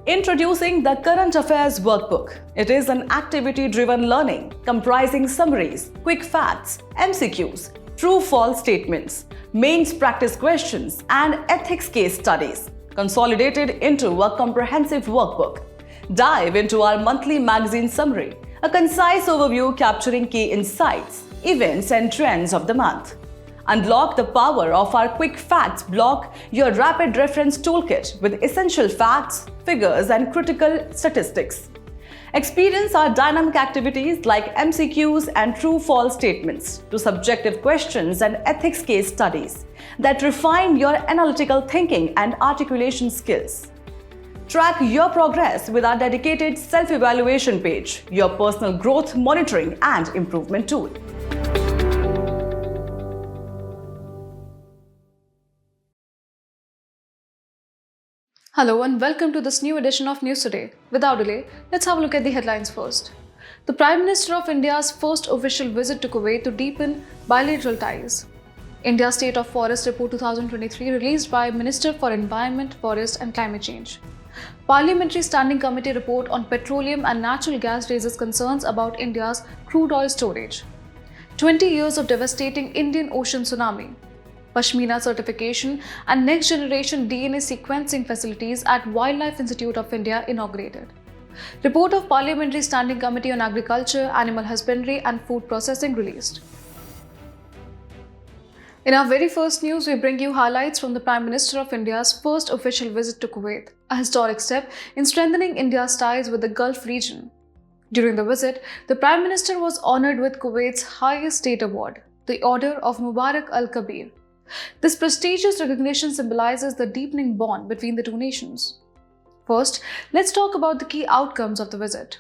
Introducing the Current Affairs Workbook. It is an activity-driven learning comprising summaries, quick facts, MCQs, true-false statements, mains practice questions, and ethics case studies, consolidated into a comprehensive workbook. Dive into our monthly magazine summary, a concise overview capturing key insights, events, and trends of the month. Unlock the power of our Quick Facts block, your rapid reference toolkit with essential facts, figures, and critical statistics. Experience our dynamic activities like MCQs and true-false statements to subjective questions and ethics case studies that refine your analytical thinking and articulation skills. Track your progress with our dedicated self-evaluation page, your personal growth monitoring and improvement tool. Hello and welcome to this new edition of News Today. Without delay, let's have a look at the headlines first. The Prime Minister of India's first official visit to Kuwait to deepen bilateral ties. India's State of Forest Report 2023 released by Minister for Environment, Forest and Climate Change. Parliamentary Standing Committee report on petroleum and natural gas raises concerns about India's crude oil storage. 20 years of devastating Indian Ocean Tsunami. Pashmina certification and next-generation DNA sequencing facilities at Wildlife Institute of India inaugurated. Report of Parliamentary Standing Committee on Agriculture, Animal Husbandry and Food Processing released. In our very first news, we bring you highlights from the Prime Minister of India's first official visit to Kuwait, a historic step in strengthening India's ties with the Gulf region. During the visit, the Prime Minister was honored with Kuwait's highest state award, the Order of Mubarak al-Kabir. This prestigious recognition symbolizes the deepening bond between the two nations. First, let's talk about the key outcomes of the visit.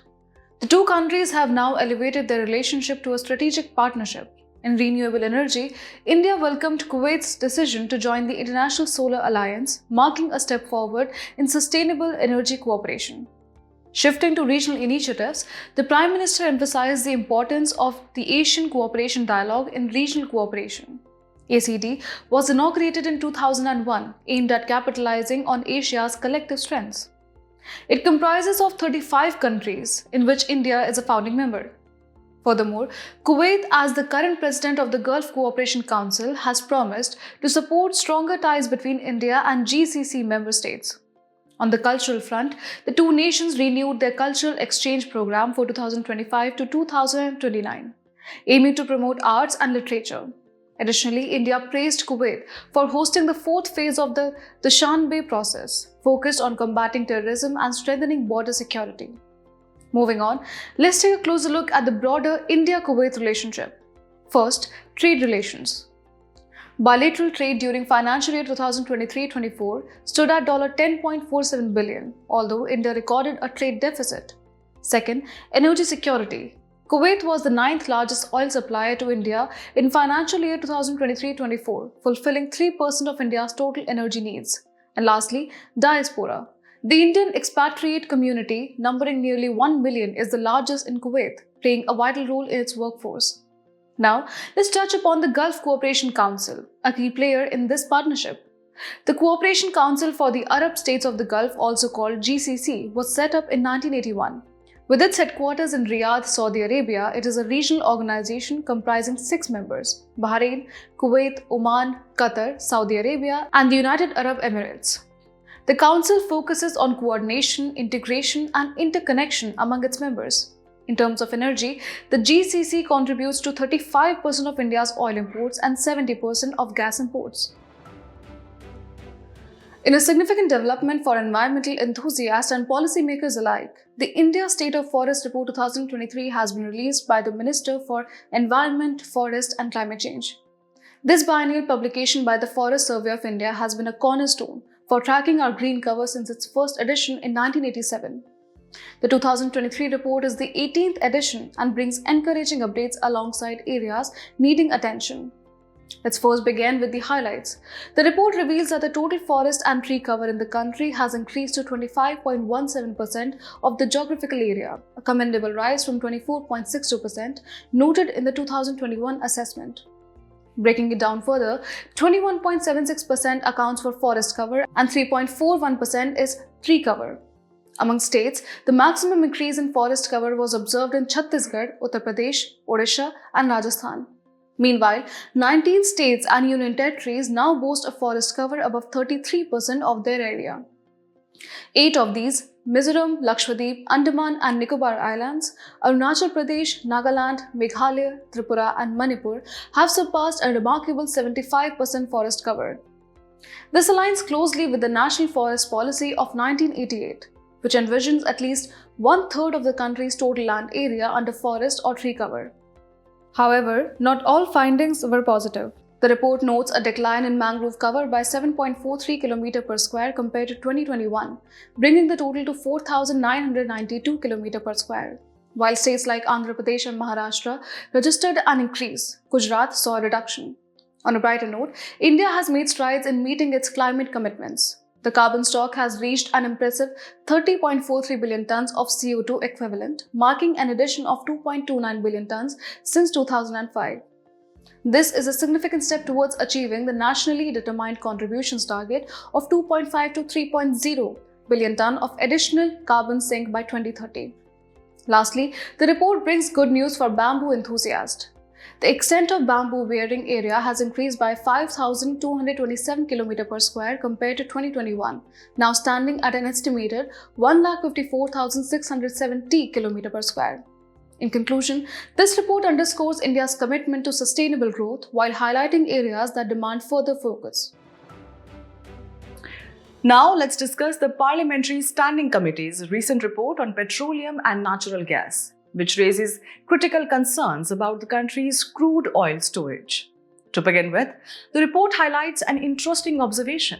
The two countries have now elevated their relationship to a strategic partnership. In renewable energy, India welcomed Kuwait's decision to join the International Solar Alliance, marking a step forward in sustainable energy cooperation. Shifting to regional initiatives, the Prime Minister emphasized the importance of the Asian Cooperation Dialogue in regional cooperation. ACD was inaugurated in 2001, aimed at capitalizing on Asia's collective strengths. It comprises of 35 countries, in which India is a founding member. Furthermore, Kuwait, as the current president of the Gulf Cooperation Council, has promised to support stronger ties between India and GCC member states. On the cultural front, the two nations renewed their cultural exchange program for 2025 to 2029, aiming to promote arts and literature. Additionally, India praised Kuwait for hosting the fourth phase of the Dushanbe process, focused on combating terrorism and strengthening border security. Moving on, let's take a closer look at the broader India-Kuwait relationship. First, trade relations. Bilateral trade during financial year 2023-24 stood at $10.47 billion, although India recorded a trade deficit. Second, energy security. Kuwait was the 9th largest oil supplier to India in financial year 2023-24, fulfilling 3% of India's total energy needs. And lastly, diaspora. The Indian expatriate community, numbering nearly 1 million, is the largest in Kuwait, playing a vital role in its workforce. Now, let's touch upon the Gulf Cooperation Council, a key player in this partnership. The Cooperation Council for the Arab States of the Gulf, also called GCC, was set up in 1981. With its headquarters in Riyadh, Saudi Arabia, it is a regional organization comprising 6 members: Bahrain, Kuwait, Oman, Qatar, Saudi Arabia, and the United Arab Emirates. The Council focuses on coordination, integration, and interconnection among its members. In terms of energy, the GCC contributes to 35% of India's oil imports and 70% of gas imports. In a significant development for environmental enthusiasts and policymakers alike, the India State of Forest Report 2023 has been released by the Minister for Environment, Forest and Climate Change. This biennial publication by the Forest Survey of India has been a cornerstone for tracking our green cover since its first edition in 1987. The 2023 report is the 18th edition and brings encouraging updates alongside areas needing attention. Let's first begin with the highlights. The report reveals that the total forest and tree cover in the country has increased to 25.17% of the geographical area, a commendable rise from 24.62% noted in the 2021 assessment. Breaking it down further, 21.76% accounts for forest cover and 3.41% is tree cover. Among states, the maximum increase in forest cover was observed in Chhattisgarh, Uttar Pradesh, Odisha, and Rajasthan. Meanwhile, 19 states and union territories now boast a forest cover above 33% of their area. 8 of these, Mizoram, Lakshadweep, Andaman and Nicobar Islands, Arunachal Pradesh, Nagaland, Meghalaya, Tripura and Manipur, have surpassed a remarkable 75% forest cover. This aligns closely with the National Forest Policy of 1988, which envisions at least one-third of the country's total land area under forest or tree cover. However, not all findings were positive. The report notes a decline in mangrove cover by 7.43 km per square compared to 2021, bringing the total to 4,992 km per square. While states like Andhra Pradesh and Maharashtra registered an increase, Gujarat saw a reduction. On a brighter note, India has made strides in meeting its climate commitments. The carbon stock has reached an impressive 30.43 billion tons of CO2 equivalent, marking an addition of 2.29 billion tons since 2005. This is a significant step towards achieving the nationally determined contributions target of 2.5 to 3.0 billion tons of additional carbon sink by 2030. Lastly, the report brings good news for bamboo enthusiasts. The extent of bamboo bearing area has increased by 5,227 km per square compared to 2021, now standing at an estimated 1,54,670 km per square. In conclusion, this report underscores India's commitment to sustainable growth while highlighting areas that demand further focus. Now let's discuss the Parliamentary Standing Committee's recent report on petroleum and natural gas, which raises critical concerns about the country's crude oil storage. To begin with, the report highlights an interesting observation.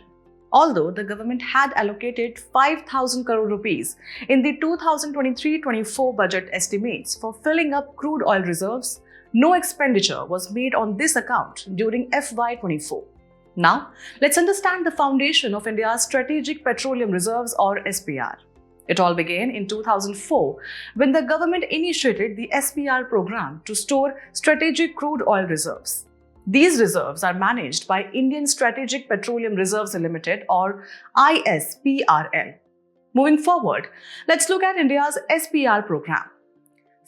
Although the government had allocated 5,000 crore rupees in the 2023-24 budget estimates for filling up crude oil reserves, no expenditure was made on this account during FY24. Now, let's understand the foundation of India's Strategic Petroleum Reserves or SPR. It all began in 2004 when the government initiated the SPR program to store strategic crude oil reserves. These reserves are managed by Indian Strategic Petroleum Reserves Limited or ISPRL. Moving forward, let's look at India's SPR program.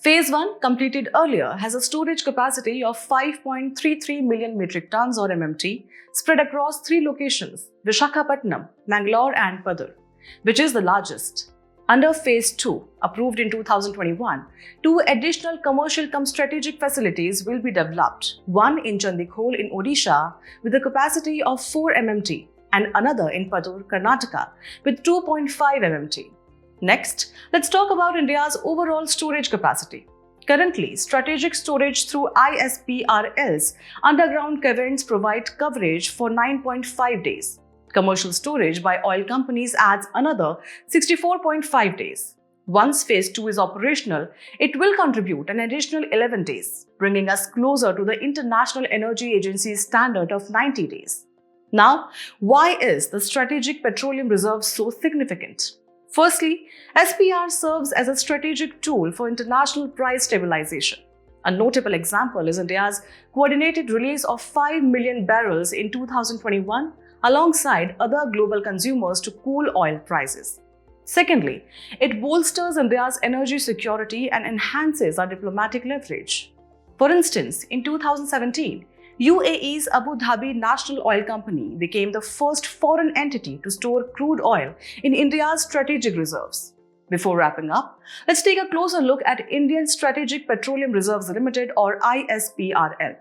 Phase 1, completed earlier, has a storage capacity of 5.33 million metric tons or MMT spread across 3 locations, Visakhapatnam, Mangalore and Padur, which is the largest. Under Phase 2, approved in 2021, 2 additional commercial-cum-strategic facilities will be developed, one in Chandikhol in Odisha with a capacity of 4 MMT and another in Padur, Karnataka with 2.5 MMT. Next, let's talk about India's overall storage capacity. Currently, strategic storage through ISPRL's underground caverns provide coverage for 9.5 days. Commercial storage by oil companies adds another 64.5 days. Once Phase 2 is operational, it will contribute an additional 11 days, bringing us closer to the International Energy Agency's standard of 90 days. Now, why is the Strategic Petroleum Reserve so significant? Firstly, SPR serves as a strategic tool for international price stabilization. A notable example is India's coordinated release of 5 million barrels in 2021 alongside other global consumers to cool oil prices. Secondly, it bolsters India's energy security and enhances our diplomatic leverage. For instance, in 2017, UAE's Abu Dhabi National Oil Company became the first foreign entity to store crude oil in India's strategic reserves. Before wrapping up, let's take a closer look at Indian Strategic Petroleum Reserves Limited or ISPRL.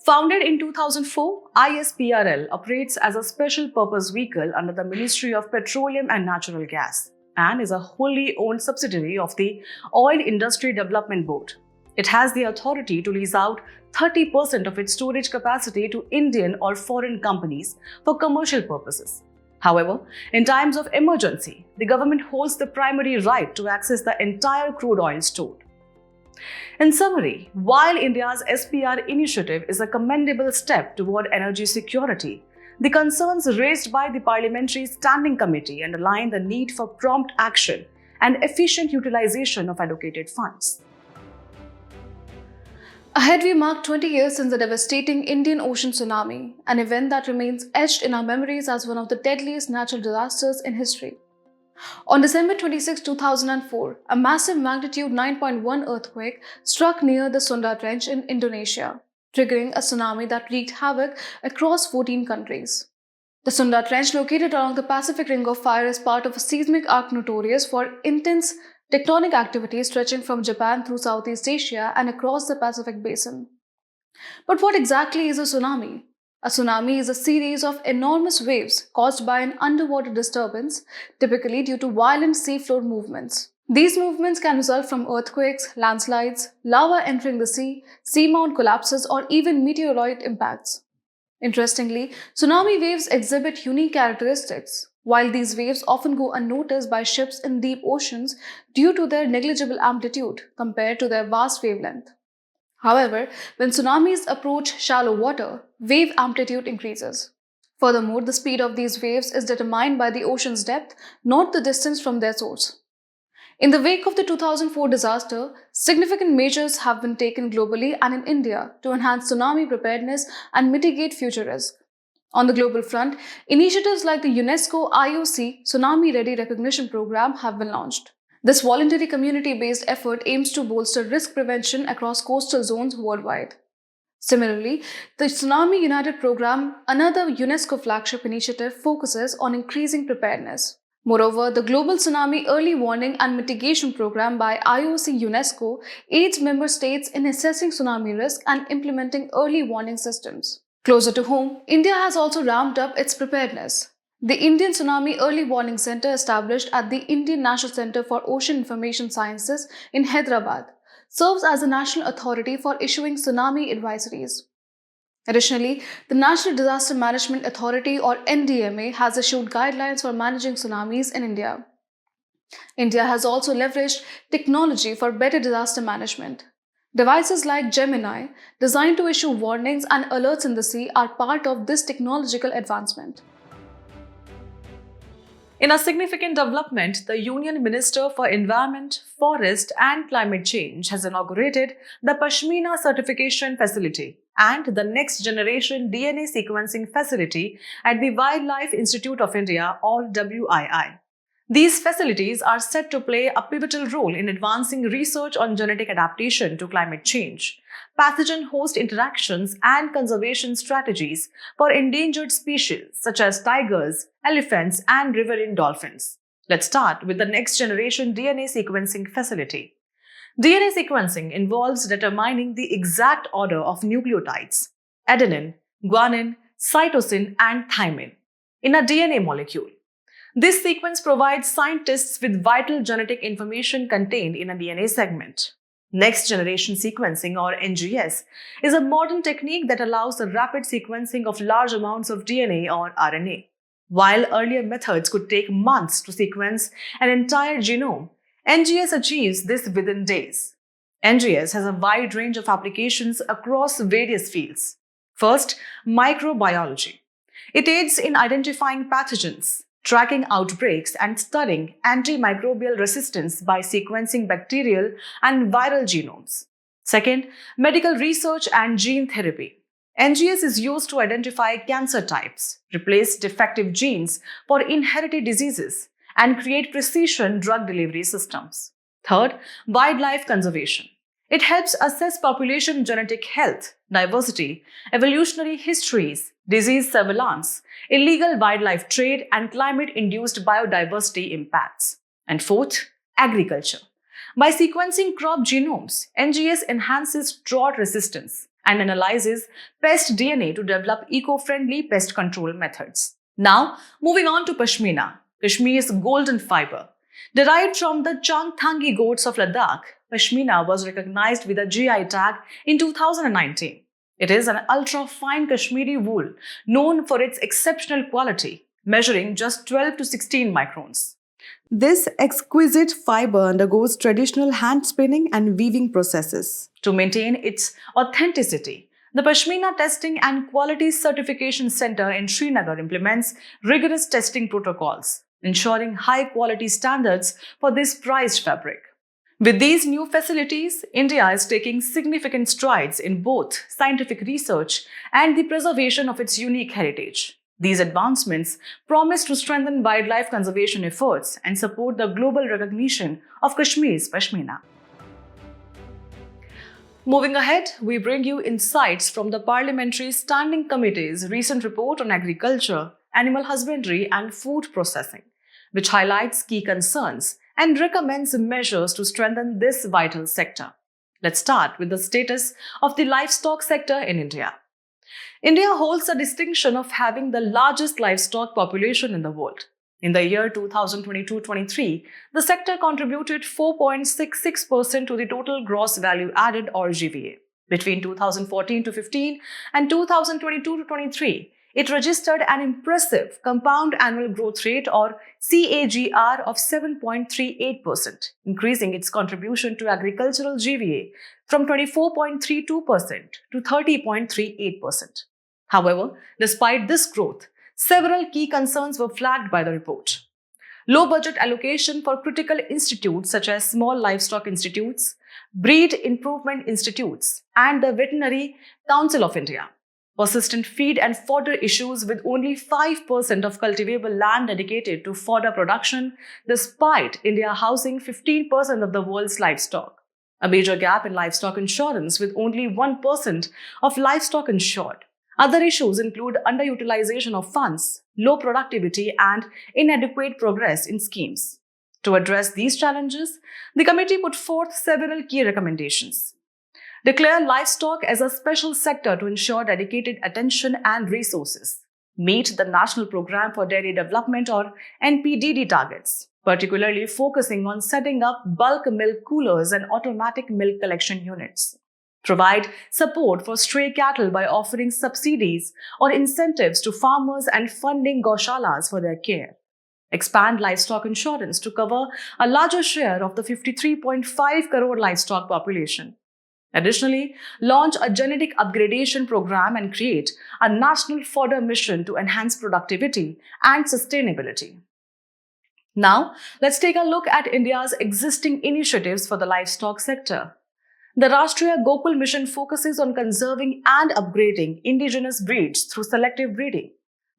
Founded in 2004, ISPRL operates as a special purpose vehicle under the Ministry of Petroleum and Natural Gas and is a wholly owned subsidiary of the Oil Industry Development Board. It has the authority to lease out 30% of its storage capacity to Indian or foreign companies for commercial purposes. However, in times of emergency, the government holds the primary right to access the entire crude oil stored. In summary, while India's SPR initiative is a commendable step toward energy security, the concerns raised by the Parliamentary Standing Committee underline the need for prompt action and efficient utilization of allocated funds. Ahead, we mark 20 years since the devastating Indian Ocean Tsunami, an event that remains etched in our memories as one of the deadliest natural disasters in history. On December 26, 2004, a massive magnitude 9.1 earthquake struck near the Sunda Trench in Indonesia, triggering a tsunami that wreaked havoc across 14 countries. The Sunda Trench, located along the Pacific Ring of Fire, is part of a seismic arc notorious for intense tectonic activity stretching from Japan through Southeast Asia and across the Pacific Basin. But what exactly is a tsunami? A tsunami is a series of enormous waves caused by an underwater disturbance, typically due to violent seafloor movements. These movements can result from earthquakes, landslides, lava entering the sea, seamount collapses, or even meteorite impacts. Interestingly, tsunami waves exhibit unique characteristics. While these waves often go unnoticed by ships in deep oceans due to their negligible amplitude compared to their vast wavelength. However, when tsunamis approach shallow water, wave amplitude increases. Furthermore, the speed of these waves is determined by the ocean's depth, not the distance from their source. In the wake of the 2004 disaster, significant measures have been taken globally and in India to enhance tsunami preparedness and mitigate future risk. On the global front, initiatives like the UNESCO IOC Tsunami Ready Recognition Program have been launched. This voluntary community-based effort aims to bolster risk prevention across coastal zones worldwide. Similarly, the Tsunami United Program, another UNESCO flagship initiative, focuses on increasing preparedness. Moreover, the Global Tsunami Early Warning and Mitigation Program by IOC UNESCO aids member states in assessing tsunami risk and implementing early warning systems. Closer to home, India has also ramped up its preparedness. The Indian Tsunami Early Warning Center, established at the Indian National Center for Ocean Information Sciences in Hyderabad, serves as a national authority for issuing tsunami advisories. Additionally, the National Disaster Management Authority, or NDMA, has issued guidelines for managing tsunamis in India. India has also leveraged technology for better disaster management. Devices like Gemini, designed to issue warnings and alerts in the sea, are part of this technological advancement. In a significant development, the Union Minister for Environment, Forest and Climate Change has inaugurated the Pashmina Certification Facility and the Next Generation DNA Sequencing Facility at the Wildlife Institute of India, or WII. These facilities are set to play a pivotal role in advancing research on genetic adaptation to climate change, pathogen-host interactions, and conservation strategies for endangered species such as tigers, elephants, and riverine dolphins. Let's start with the Next Generation DNA Sequencing Facility. DNA sequencing involves determining the exact order of nucleotides, adenine, guanine, cytosine, and thymine, in a DNA molecule. This sequence provides scientists with vital genetic information contained in a DNA segment. Next generation sequencing, or NGS, is a modern technique that allows the rapid sequencing of large amounts of DNA or RNA. While earlier methods could take months to sequence an entire genome, NGS achieves this within days. NGS has a wide range of applications across various fields. First, microbiology. It aids in identifying pathogens, tracking outbreaks, and studying antimicrobial resistance by sequencing bacterial and viral genomes. Second, medical research and gene therapy. NGS is used to identify cancer types, replace defective genes for inherited diseases, and create precision drug delivery systems. Third, wildlife conservation. It helps assess population genetic health, diversity, evolutionary histories, disease surveillance, illegal wildlife trade, and climate-induced biodiversity impacts. And fourth, agriculture. By sequencing crop genomes, NGS enhances drought resistance and analyzes pest DNA to develop eco-friendly pest control methods. Now, moving on to Pashmina, Kashmir's golden fiber. Derived from the Changthangi goats of Ladakh, Pashmina was recognized with a GI tag in 2019. It is an ultra-fine Kashmiri wool known for its exceptional quality, measuring just 12 to 16 microns. This exquisite fiber undergoes traditional hand spinning and weaving processes. To maintain its authenticity, the Pashmina Testing and Quality Certification Center in Srinagar implements rigorous testing protocols, ensuring high-quality standards for this prized fabric. With these new facilities, India is taking significant strides in both scientific research and the preservation of its unique heritage. These advancements promise to strengthen wildlife conservation efforts and support the global recognition of Kashmir's Pashmina. Moving ahead, we bring you insights from the Parliamentary Standing Committee's recent report on agriculture, animal husbandry, and food processing, which highlights key concerns and recommends measures to strengthen this vital sector. Let's start with the status of the livestock sector in India. India holds the distinction of having the largest livestock population in the world. In the year 2022-23, the sector contributed 4.66% to the total gross value added or GVA. Between 2014-15 and 2022-23, it registered an impressive compound annual growth rate or CAGR of 7.38%, increasing its contribution to agricultural GVA from 24.32% to 30.38%. However, despite this growth, several key concerns were flagged by the report. Low budget allocation for critical institutes such as small livestock institutes, breed improvement institutes, and the Veterinary Council of India. Persistent feed and fodder issues with only 5% of cultivable land dedicated to fodder production, despite India housing 15% of the world's livestock. A major gap in livestock insurance with only 1% of livestock insured. Other issues include underutilization of funds, low productivity, and inadequate progress in schemes. To address these challenges, the committee put forth several key recommendations. Declare livestock as a special sector to ensure dedicated attention and resources. Meet the National Programme for Dairy Development or NPDD targets, particularly focusing on setting up bulk milk coolers and automatic milk collection units. Provide support for stray cattle by offering subsidies or incentives to farmers and funding gaushalas for their care. Expand livestock insurance to cover a larger share of the 53.5 crore livestock population. Additionally, launch a genetic upgradation program and create a national fodder mission to enhance productivity and sustainability. Now, let's take a look at India's existing initiatives for the livestock sector. The Rashtriya Gokul Mission focuses on conserving and upgrading indigenous breeds through selective breeding.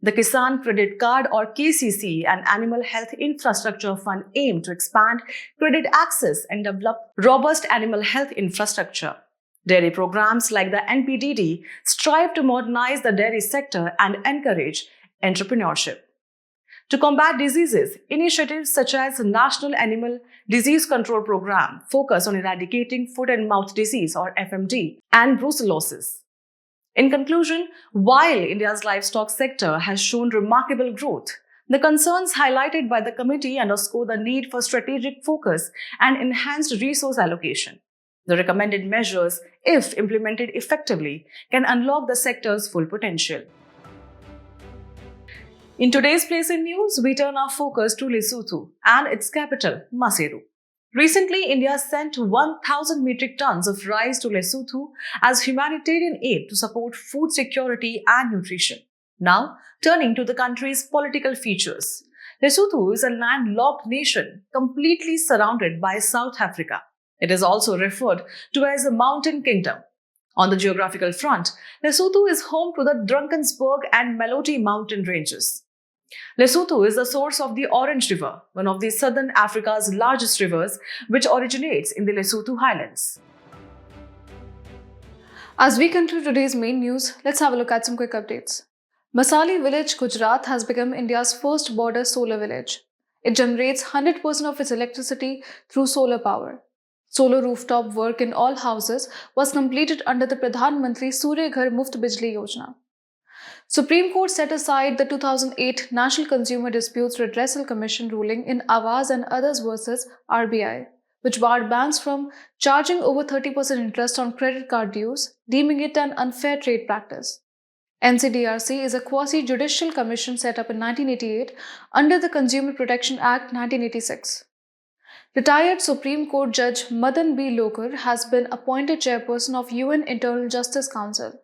The Kisan Credit Card or KCC and Animal Health Infrastructure Fund aim to expand credit access and develop robust animal health infrastructure. Dairy programs like the NPDD strive to modernize the dairy sector and encourage entrepreneurship. To combat diseases, initiatives such as the National Animal Disease Control Program focus on eradicating foot and mouth disease or FMD and brucellosis. In conclusion, while India's livestock sector has shown remarkable growth, the concerns highlighted by the committee underscore the need for strategic focus and enhanced resource allocation. The recommended measures, if implemented effectively, can unlock the sector's full potential. In today's Place in News, we turn our focus to Lesotho and its capital, Maseru. Recently, India sent 1,000 metric tons of rice to Lesotho as humanitarian aid to support food security and nutrition. Now, turning to the country's political features. Lesotho is a landlocked nation completely surrounded by South Africa. It is also referred to as a mountain kingdom. On the geographical front, Lesotho is home to the Drakensberg and Meloti mountain ranges. Lesotho is the source of the Orange River, one of the southern Africa's largest rivers, which originates in the Lesotho highlands. As we conclude today's main news, let's have a look at some quick updates. Masali village, Gujarat has become India's first border solar village. It generates 100% of its electricity through solar power. Solar rooftop work in all houses was completed under the Pradhan Mantri Surya Ghar Muft Bijli Yojana. Supreme Court set aside the 2008 National Consumer Disputes Redressal Commission ruling in Awaz and Others versus RBI, which barred banks from charging over 30% interest on credit card dues, deeming it an unfair trade practice. NCDRC is a quasi-judicial commission set up in 1988 under the Consumer Protection Act 1986. Retired Supreme Court Judge Madan B. Lokar has been appointed chairperson of UN Internal Justice Council.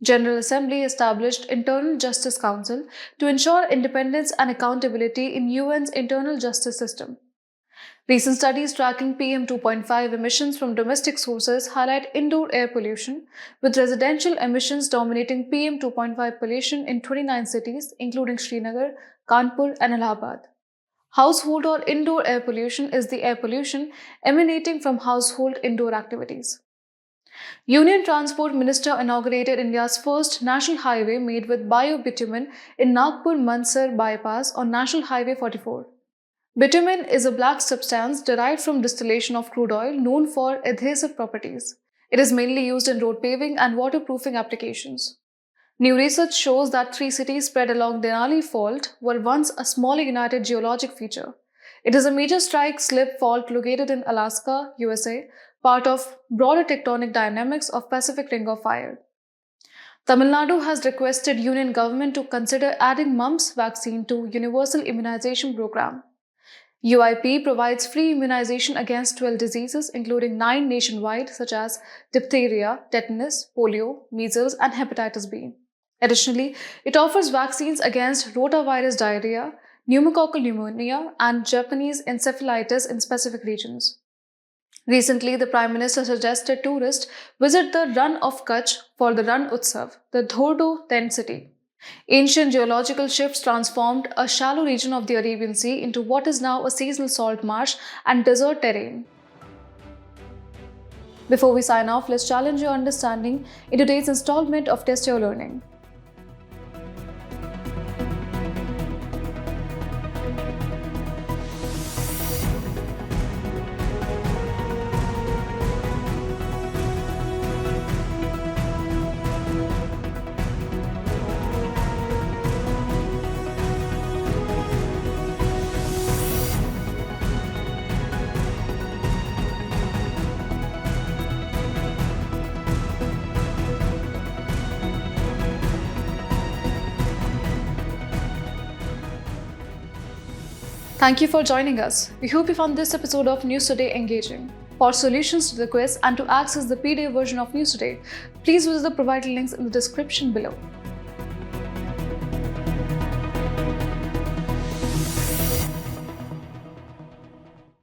General Assembly established Internal Justice Council to ensure independence and accountability in UN's internal justice system. Recent studies tracking PM 2.5 emissions from domestic sources highlight indoor air pollution, with residential emissions dominating PM 2.5 pollution in 29 cities, including Srinagar, Kanpur, and Allahabad. Household or indoor air pollution is the air pollution emanating from household indoor activities. Union Transport Minister inaugurated India's first national highway made with bio-bitumen in Nagpur-Mansar bypass on National Highway 44. Bitumen is a black substance derived from distillation of crude oil known for adhesive properties. It is mainly used in road paving and waterproofing applications. New research shows that 3 cities spread along Denali Fault were once a small united geologic feature. It is a major strike-slip fault located in Alaska, USA, part of broader tectonic dynamics of Pacific Ring of Fire. Tamil Nadu has requested Union government to consider adding mumps vaccine to Universal Immunization Program. UIP provides free immunization against 12 diseases, including 9 nationwide, such as diphtheria, tetanus, polio, measles, and hepatitis B. Additionally, it offers vaccines against rotavirus diarrhea, pneumococcal pneumonia, and Japanese encephalitis in specific regions. Recently, the Prime Minister suggested tourists visit the Run of Kutch for the Run Utsav, the Dhordo tent city. Ancient geological shifts transformed a shallow region of the Arabian Sea into what is now a seasonal salt marsh and desert terrain. Before we sign off, let's challenge your understanding in today's installment of Test Your Learning. Thank you for joining us. We hope you found this episode of News Today engaging. For solutions to the quiz and to access the PDF version of News Today, please visit the provided links in the description below.